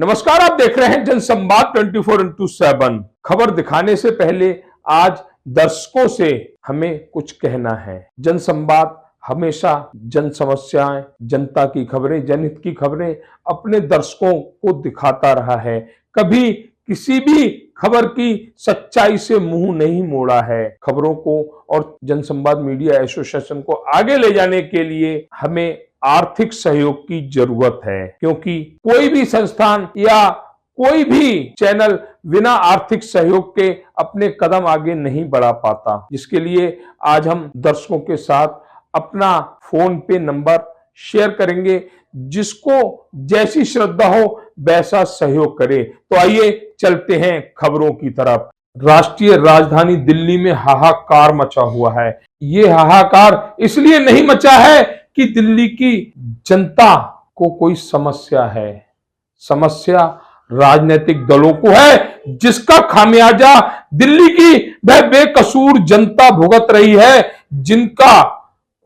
नमस्कार, आप देख रहे हैं जनसंवाद 24x7। खबर दिखाने से पहले आज दर्शकों से हमें कुछ कहना है। जनसंवाद हमेशा जन समस्याएं, जनता की खबरें, जनहित की खबरें अपने दर्शकों को दिखाता रहा है। कभी किसी भी खबर की सच्चाई से मुंह नहीं मोड़ा है। खबरों को और जनसंवाद मीडिया एसोसिएशन को आगे ले जाने के लिए हमें आर्थिक सहयोग की जरूरत है, क्योंकि कोई भी संस्थान या कोई भी चैनल बिना आर्थिक सहयोग के अपने कदम आगे नहीं बढ़ा पाता। जिसके लिए आज हम दर्शकों के साथ अपना फोन पे नंबर शेयर करेंगे, जिसको जैसी श्रद्धा हो वैसा सहयोग करे। तो आइए चलते हैं खबरों की तरफ। राष्ट्रीय राजधानी दिल्ली में हाहाकार मचा हुआ है। ये हाहाकार इसलिए नहीं मचा है कि दिल्ली की जनता को कोई समस्या है। समस्या राजनीतिक दलों को है, जिसका खामियाजा दिल्ली की वह बेकसूर जनता भुगत रही है, जिनका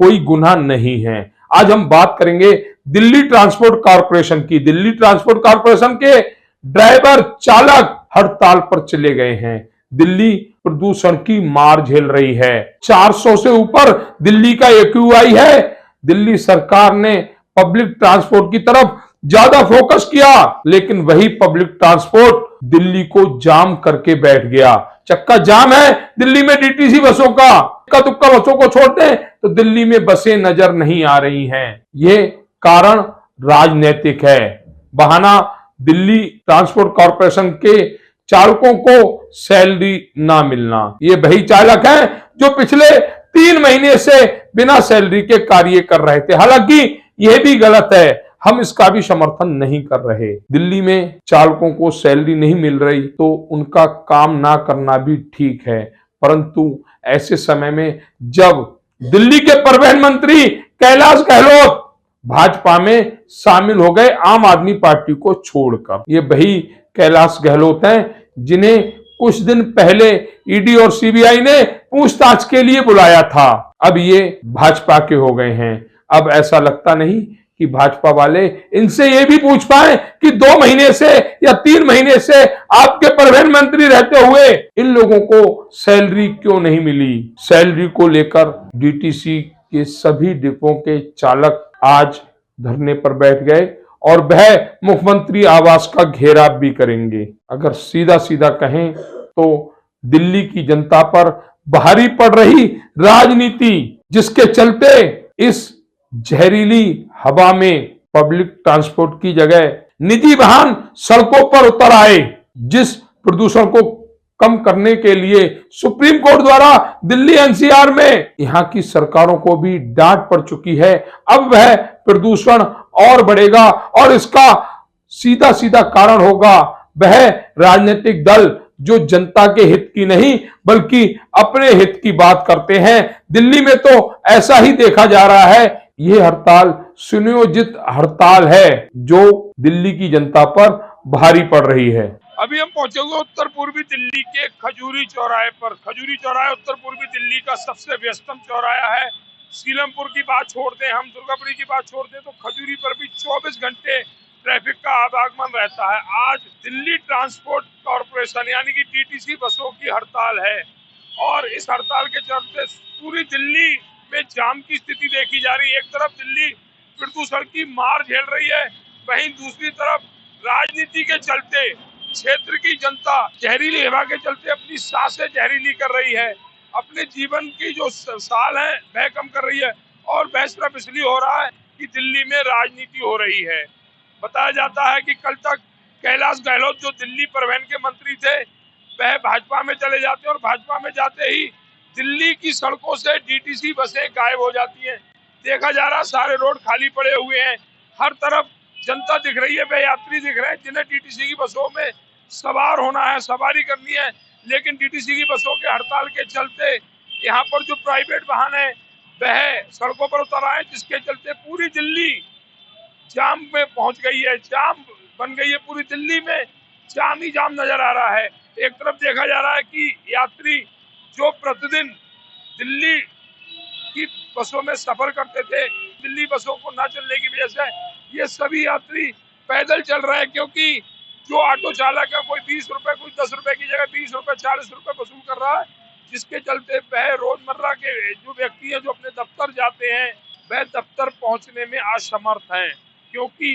कोई गुनाह नहीं है। आज हम बात करेंगे दिल्ली ट्रांसपोर्ट कॉर्पोरेशन की। दिल्ली ट्रांसपोर्ट कॉर्पोरेशन के ड्राइवर चालक हड़ताल पर चले गए हैं। दिल्ली प्रदूषण की मार झेल रही है। 400 से ऊपर दिल्ली का एक्यूआई है। दिल्ली सरकार ने पब्लिक ट्रांसपोर्ट की तरफ ज्यादा फोकस किया, लेकिन वही पब्लिक ट्रांसपोर्ट दिल्ली को जाम करके बैठ गया। चक्का जाम है दिल्ली में डीटीसी बसों का। इक्का दुक्का बसों को छोड़ते हैं तो दिल्ली में बसें नजर नहीं आ रही हैं। ये कारण राजनीतिक है। बहाना दिल्ली ट्रांसपोर्ट कॉर्पोरेशन के चालकों को सैलरी ना मिलना। ये वही चालक हैं जो पिछले 3 महीने से बिना सैलरी के कार्य कर रहे थे। हालांकि यह भी गलत है, हम इसका भी समर्थन नहीं कर रहे। दिल्ली में चालकों को सैलरी नहीं मिल रही तो उनका काम ना करना भी ठीक है, परंतु ऐसे समय में जब दिल्ली के परिवहन मंत्री कैलाश गहलोत भाजपा में शामिल हो गए आम आदमी पार्टी को छोड़कर। ये वही कैलाश गहलोत हैं जिन्हें कुछ दिन पहले ईडी और सीबीआई ने पूछताछ के लिए बुलाया था। अब ये भाजपा के हो गए हैं। अब ऐसा लगता नहीं कि भाजपा वाले इनसे ये भी पूछ पाए कि 2 महीने से या 3 महीने से आपके परिवहन मंत्री रहते हुए इन लोगों को सैलरी क्यों नहीं मिली। सैलरी को लेकर डीटीसी के सभी डिपो के चालक आज धरने पर बैठ गए और वह मुख्यमंत्री आवास का घेराव भी करेंगे। अगर सीधा सीधा कहें तो दिल्ली की जनता पर भारी पड़ रही राजनीति, जिसके चलते इस जहरीली हवा में पब्लिक ट्रांसपोर्ट की जगह निजी वाहन सड़कों पर उतर आए, जिस प्रदूषण को कम करने के लिए सुप्रीम कोर्ट द्वारा दिल्ली एनसीआर में यहां की सरकारों को भी डांट पड़ चुकी है। अब वह प्रदूषण और बढ़ेगा और इसका सीधा सीधा कारण होगा वह राजनीतिक दल जो जनता के हित की नहीं बल्कि अपने हित की बात करते हैं। दिल्ली में तो ऐसा ही देखा जा रहा है। यह हड़ताल सुनियोजित हड़ताल है जो दिल्ली की जनता पर भारी पड़ रही है। अभी हम पहुंचेंगे उत्तर पूर्वी दिल्ली के खजूरी चौराहे पर। खजूरी चौराहा उत्तर पूर्वी दिल्ली का सबसे व्यस्तम चौराहा है। सीलमपुर की बात छोड़ दें, हम दुर्गापुरी की बात छोड़ दें तो खजूरी पर भी 24 घंटे ट्रैफिक का आवागमन रहता है। आज दिल्ली ट्रांसपोर्ट कॉर्पोरेशन यानी कि डीटीसी बसों की हड़ताल है और इस हड़ताल के चलते पूरी दिल्ली में जाम की स्थिति देखी जा रही है। एक तरफ दिल्ली प्रदूषण की मार झेल रही है, वहीं दूसरी तरफ राजनीति के चलते क्षेत्र की जनता जहरीली हवा के चलते अपनी सांसें जहरीली कर रही है, अपने जीवन की जो साल है वह कम कर रही है। और वह सिर्फ इसलिए हो रहा है कि दिल्ली में राजनीति हो रही है। बताया जाता है कि कल तक कैलाश गहलोत जो दिल्ली परिवहन के मंत्री थे वह भाजपा में चले जाते और भाजपा में जाते ही दिल्ली की सड़कों से डीटीसी बसें गायब हो जाती हैं। देखा जा रहा सारे रोड खाली पड़े हुए हैं, हर तरफ जनता दिख रही है, वह यात्री दिख रहे हैं जिन्हें डीटीसी की बसों में सवार होना है, सवारी करनी है। लेकिन डीटीसी की बसों के हड़ताल के चलते यहाँ पर जो प्राइवेट वाहन है वह सड़कों पर उतर आए, जिसके चलते पूरी दिल्ली जाम में पहुंच गई है। जाम बन गई है, पूरी दिल्ली में जाम ही जाम नजर आ रहा है। एक तरफ देखा जा रहा है कि यात्री जो प्रतिदिन दिल्ली की बसों में सफर करते थे, दिल्ली बसों को न चलने की वजह से ये सभी यात्री पैदल चल रहे हैं, क्योंकि जो ऑटो चालक है कोई 20 रुपए, कोई 10 रुपए की जगह 20 रुपए 40 रुपए वसूल कर रहा है, जिसके चलते वह रोजमर्रा के जो व्यक्ति हैं जो अपने दफ्तर जाते हैं वह दफ्तर पहुंचने में असमर्थ हैं, क्योंकि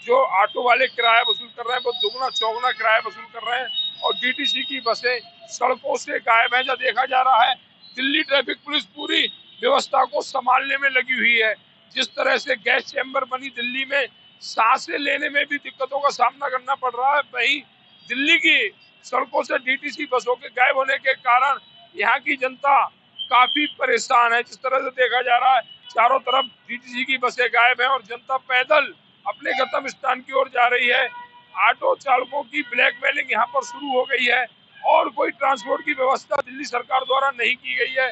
जो ऑटो वाले किराया वसूल कर रहे हैं वो दुगना चौगुना किराया वसूल कर रहे हैं और डीटीसी की बसें सड़कों से गायब है। जब देखा जा रहा है दिल्ली ट्रैफिक पुलिस पूरी व्यवस्था को संभालने में लगी हुई है। जिस तरह से गैस चैम्बर बनी दिल्ली में, सांसें लेने में भी दिक्कतों का सामना करना पड़ रहा है। वहीं दिल्ली की सड़कों से डीटीसी बसों के गायब होने के कारण यहाँ की जनता काफी परेशान है। जिस तरह से देखा जा रहा है चारों तरफ डीटीसी की बसें गायब हैं और जनता पैदल अपने गंतव्य स्थान की ओर जा रही है। ऑटो चालकों की ब्लैकमेलिंग यहाँ पर शुरू हो गई है और कोई ट्रांसपोर्ट की व्यवस्था दिल्ली सरकार द्वारा नहीं की गई है।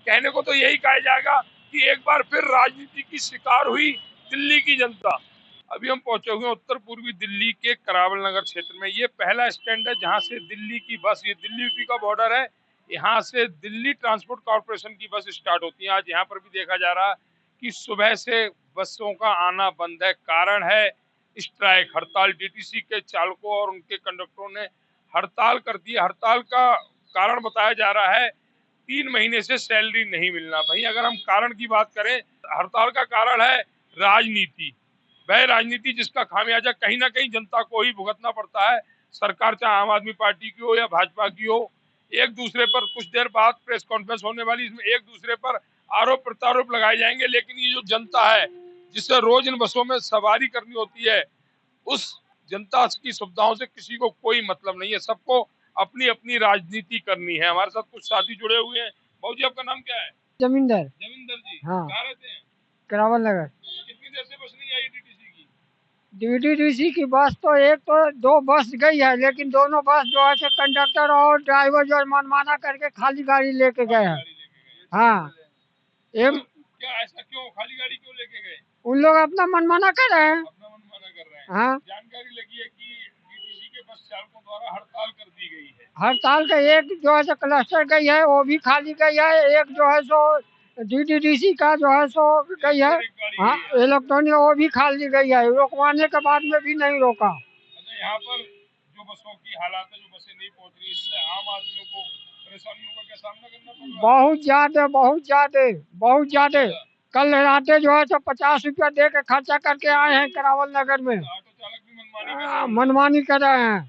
कहने को तो यही कहा जाएगा कि एक बार फिर राजनीति की शिकार हुई दिल्ली की जनता। अभी हम पहुंचे हुए उत्तर पूर्वी दिल्ली के करावल नगर क्षेत्र में। ये पहला स्टैंड है जहां से दिल्ली की बस, ये दिल्ली यूपी का बॉर्डर है, यहाँ से दिल्ली ट्रांसपोर्ट कॉर्पोरेशन की बस स्टार्ट होती है। आज यहाँ पर भी देखा जा रहा है कि सुबह से बसों का आना बंद है। कारण है स्ट्राइक, हड़ताल। डीटीसी के चालकों और उनके कंडक्टरों ने हड़ताल कर दी। हड़ताल का कारण बताया जा रहा है 3 महीने से सैलरी नहीं मिलना। भाई अगर हम कारण की बात करें, हड़ताल का कारण है राजनीति। वह राजनीति जिसका खामियाजा कहीं ना कहीं जनता को ही भुगतना पड़ता है। सरकार चाहे आम आदमी पार्टी की हो या भाजपा की हो, एक दूसरे पर कुछ देर बाद प्रेस कॉन्फ्रेंस होने वाली, इसमें एक दूसरे पर आरोप प्रत्यारोप लगाए जाएंगे, लेकिन ये जो जनता है जिससे रोज इन बसों में सवारी करनी होती है, उस जनता की सुविधाओं से किसी को कोई मतलब नहीं है। सबको अपनी अपनी राजनीति करनी है। हमारे साथ कुछ साथी जुड़े हुए हैं। बाबू जी आपका नाम क्या है? जमींदार। जमींदर जी, हाँ। कहाँ रहते हैं? करावल नगर। कितनी देर से बस नहीं आई डीटीसी की? डीटीडीसी की बस तो एक तो दो बस गई है, लेकिन दोनों बस जो है कंडक्टर और ड्राइवर जो है मनमाना करके खाली गाड़ी लेके गए हैं। गाड़ी लेके गए? हाँ, तो एक क्या ऐसा क्यों, खाली गाड़ी क्यों लेके गए? उन लोग अपना मनमाना कर रहे हैं। अपना मनमाना कर रहे हैं। हाँ, जानकारी लगी है कि डीटीसी के बस चालकों द्वारा हड़ताल कर दी गई है। हड़ताल का एक जो है क्लस्टर गई है वो भी खाली गई है, एक जो है सो डीटीडीसी का जो है सो गई है। हाँ, इलेक्ट्रॉनिक वो भी खाली गई है, रोकवाने के बाद में भी नहीं रोका। अच्छा, यहाँ पर जो बसों की हालात है, जो बसें नहीं पहुंच रही, इससे आम आदमियों को परेशानियों का क्या सामना करना पड़ रहा है? बहुत ज्यादा, बहुत ज्यादा, बहुत ज्यादा। कल राते जो है सो 50 रुपया दे के खर्चा करके आए हैं करावल नगर में। ऑटो चालक भी मनमानी कर रहे हैं। मनमानी कर रहे हैं।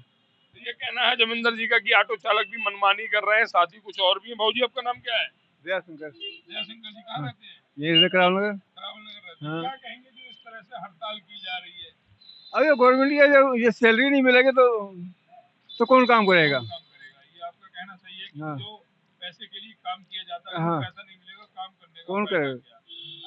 तो ये कहना है जमींदर जी का कि ऑटो चालक भी मनमानी कर रहे हैं। साथी कुछ और भी है। भाजी आपका नाम क्या है? जयशंकर। जयशंकर जी, कहाँ रहते हैं? ये करावल नगर। करावल नगर रहते हैं। हाँ। क्या कहेंगे जो इस तरह से हड़ताल की जा रही है? अब ये गवर्नमेंट की जो ये सैलरी नहीं मिलेगी तो कौन काम करेगा? काम करेगा, ये आपका कहना सही है कि हाँ। जो पैसे के लिए काम किया जाता है, हाँ। पैसा नहीं मिलेगा, काम करने का कौन फायदा करेगा? क्या?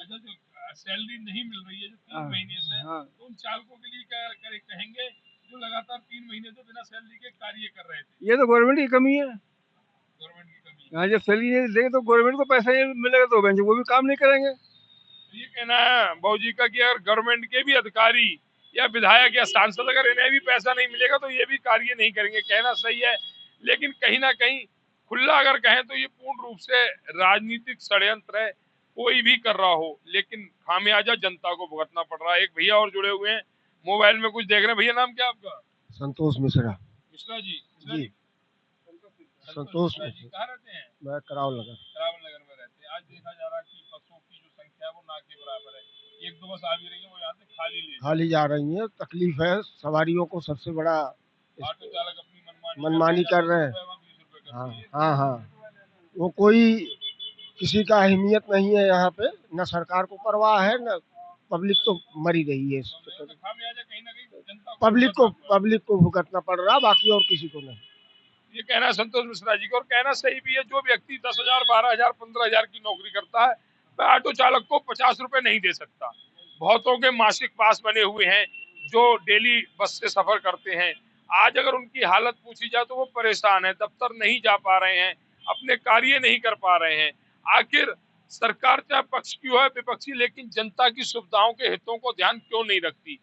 अच्छा, जो सैलरी नहीं मिल रही है जो 3 हाँ। महीने से, हाँ। तो उन चालकों के लिए क्या कहेंगे जो लगातार 3 महीने से बिना सैलरी के कार्य कर रहे थे? ये तो गवर्नमेंट की कमी है। गवर्नमेंट की कमी है। हाँ, जब सैलरी नहीं देंगे तो गवर्नमेंट को पैसा नहीं मिलेगा तो वो भी काम नहीं करेंगे। तो ये कहना है बाबूजी का कि अगर गवर्नमेंट के भी अधिकारी या विधायक या सांसद अगर इन्हें भी पैसा नहीं मिलेगा तो ये भी कार्य नहीं करेंगे। कहना सही है, लेकिन कहीं ना कहीं खुला अगर कहें तो ये पूर्ण रूप से राजनीतिक षड्यंत्र है। कोई भी कर रहा हो, लेकिन खामियाजा जनता को भुगतना पड़ रहा है। एक भैया और जुड़े हुए हैं, मोबाइल में कुछ देख रहे हैं। भैया नाम क्या आपका? संतोष मिश्रा। मिश्रा जी। जी। संतोष मिश्रा जी, कहाँ रहते हैं? मैं करावल नगर। करावल नगर में रहते हैं। आज देखा जा रहा है कि बसों की जो संख्या है वो ना के बराबर है। एक दो बस आ भी रही है, वो यहाँ से खाली जा रही है, तकलीफ है सवारियों को। सबसे बड़ा ऑटो चालक अपनी मनमानी कर रहे हैं। 20 रुपए कर हाँ रही है। हाँ हाँ, वो कोई किसी का अहमियत नहीं है यहाँ पे, न सरकार को परवाह है न पब्लिक तो मरी रही है। तो खामियाजा कहीं ना कहीं जनता को पब्लिक को भुगतना पड़ रहा, बाकी और किसी को नहीं। ये कहना है संतोष मिश्रा जी का, और कहना सही भी है। जो व्यक्ति 10,000, 12,000, 15,000 की नौकरी करता है, वह ऑटो चालक को 50 रुपए नहीं दे सकता। बहुतों के मासिक पास बने हुए हैं जो डेली बस से सफर करते हैं। आज अगर उनकी हालत पूछी जाए तो वो परेशान है, दफ्तर नहीं जा पा रहे हैं, अपने कार्य नहीं कर पा रहे हैं। आखिर सरकार चाहे पक्ष की हो विपक्षी, लेकिन जनता की सुविधाओं के हितों को ध्यान क्यों नहीं रखती?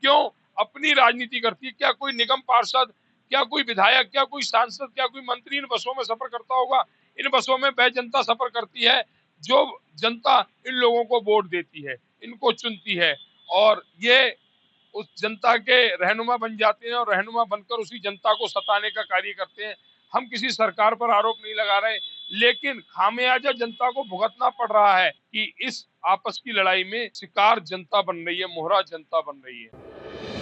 क्यों अपनी राजनीति करती है? क्या कोई निगम पार्षद, क्या कोई विधायक, क्या कोई सांसद, क्या कोई मंत्री इन बसों में सफर करता होगा? इन बसों में वह जनता सफर करती है जो जनता इन लोगों को वोट देती है, इनको चुनती है। और ये उस जनता के रहनुमा बन जाते हैं और रहनुमा बनकर उसी जनता को सताने का कार्य करते हैं। हम किसी सरकार पर आरोप नहीं लगा रहे, लेकिन खामियाजा जनता को भुगतना पड़ रहा है कि इस आपस की लड़ाई में शिकार जनता बन रही है, मोहरा जनता बन रही है।